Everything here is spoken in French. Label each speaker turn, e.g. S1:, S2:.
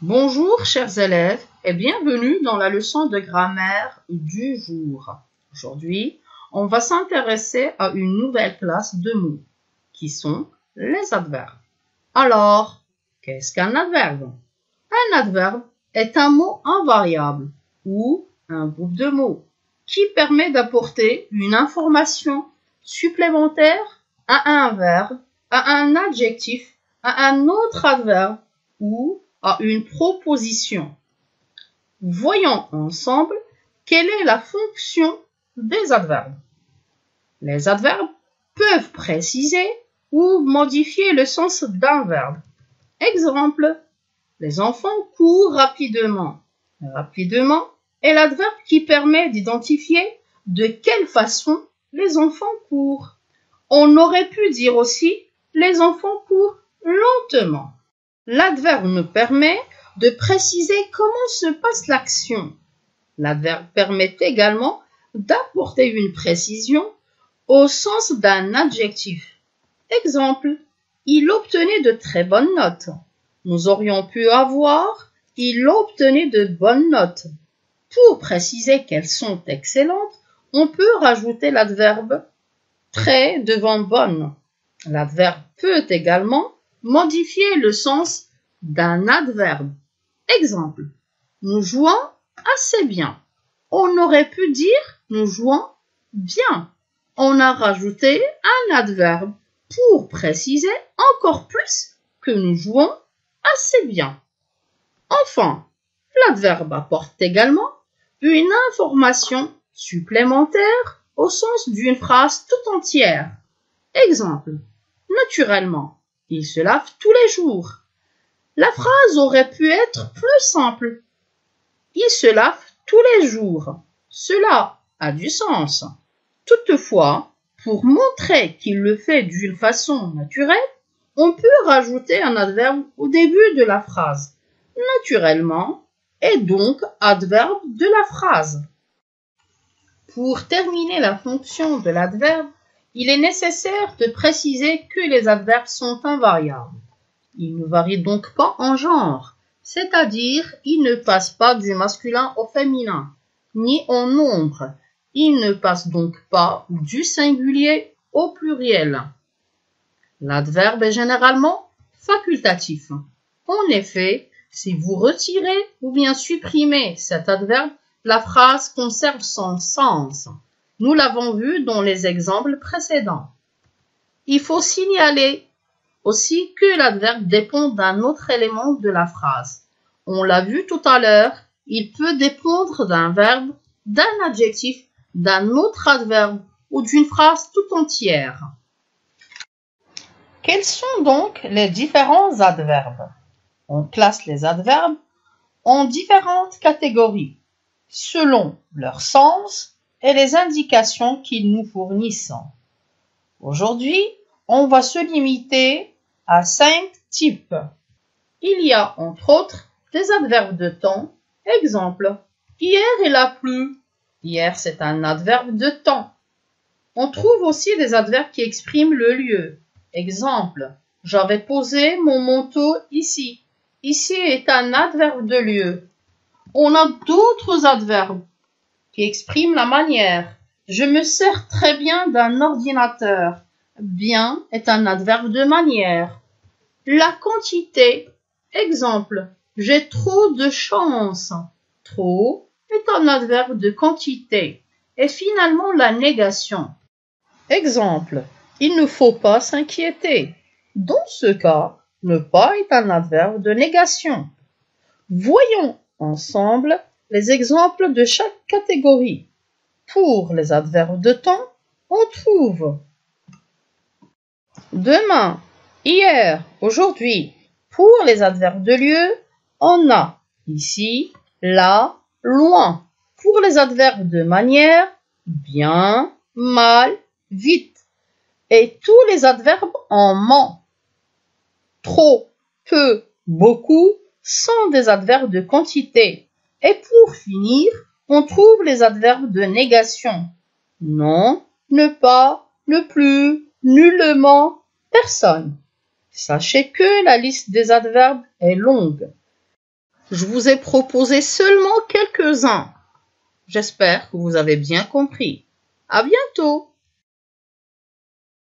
S1: Bonjour chers élèves et bienvenue dans la leçon de grammaire du jour. Aujourd'hui, on va s'intéresser à une nouvelle classe de mots qui sont les adverbes. Alors, qu'est-ce qu'un adverbe? Un adverbe est un mot invariable ou un groupe de mots qui permet d'apporter une information supplémentaire à un verbe, à un adjectif, à un autre adverbe ou à une proposition. Voyons ensemble quelle est la fonction des adverbes. Les adverbes peuvent préciser ou modifier le sens d'un verbe. Exemple, les enfants courent rapidement. Rapidement est l'adverbe qui permet d'identifier de quelle façon les enfants courent. On aurait pu dire aussi les enfants courent lentement. L'adverbe nous permet de préciser comment se passe l'action. L'adverbe permet également d'apporter une précision au sens d'un adjectif. Exemple, il obtenait de très bonnes notes. Nous aurions pu avoir il obtenait de bonnes notes. Pour préciser qu'elles sont excellentes, on peut rajouter l'adverbe très devant bonne. L'adverbe peut également modifier le sens d'un adverbe. Exemple, nous jouons assez bien. On aurait pu dire nous jouons bien. On a rajouté un adverbe pour préciser encore plus que nous jouons assez bien. Enfin, l'adverbe apporte également une information supplémentaire au sens d'une phrase tout entière. Exemple, naturellement, il se lave tous les jours. La phrase aurait pu être plus simple. Il se lave tous les jours. Cela a du sens. Toutefois, pour montrer qu'il le fait d'une façon naturelle, on peut rajouter un adverbe au début de la phrase. Naturellement est donc adverbe de la phrase. Pour terminer la fonction de l'adverbe, il est nécessaire de préciser que les adverbes sont invariables. Ils ne varient donc pas en genre, c'est-à-dire ils ne passent pas du masculin au féminin, ni en nombre. Ils ne passent donc pas du singulier au pluriel. L'adverbe est généralement facultatif. En effet, si vous retirez ou bien supprimez cet adverbe, la phrase conserve son sens. Nous l'avons vu dans les exemples précédents. Il faut signaler aussi que l'adverbe dépend d'un autre élément de la phrase. On l'a vu tout à l'heure, il peut dépendre d'un verbe, d'un adjectif, d'un autre adverbe ou d'une phrase tout entière. Quels sont donc les différents adverbes? On classe les adverbes en différentes catégories, selon leur sens et les indications qu'ils nous fournissent. Aujourd'hui, on va se limiter à 5 types. Il y a entre autres des adverbes de temps. Exemple, hier il a plu. Hier, c'est un adverbe de temps. On trouve aussi des adverbes qui expriment le lieu. Exemple, j'avais posé mon manteau ici. Ici est un adverbe de lieu. On a d'autres adverbes qui expriment la manière. Je me sers très bien d'un ordinateur. Bien est un adverbe de manière. La quantité. Exemple, j'ai trop de chance. Trop est un adverbe de quantité. Et finalement, la négation. Exemple, il ne faut pas s'inquiéter. Dans ce cas, ne pas est un adverbe de négation. Voyons ensemble les exemples de chaque catégorie. Pour les adverbes de temps, on trouve demain, hier, aujourd'hui. Pour les adverbes de lieu, on a ici, là, loin. Pour les adverbes de manière, bien, mal, vite. Et tous les adverbes en ment. Trop, peu, beaucoup sont des adverbes de quantité. Et pour finir, on trouve les adverbes de négation. Non, ne pas, ne plus, nullement, personne. Sachez que la liste des adverbes est longue. Je vous ai proposé seulement quelques-uns. J'espère que vous avez bien compris. À bientôt!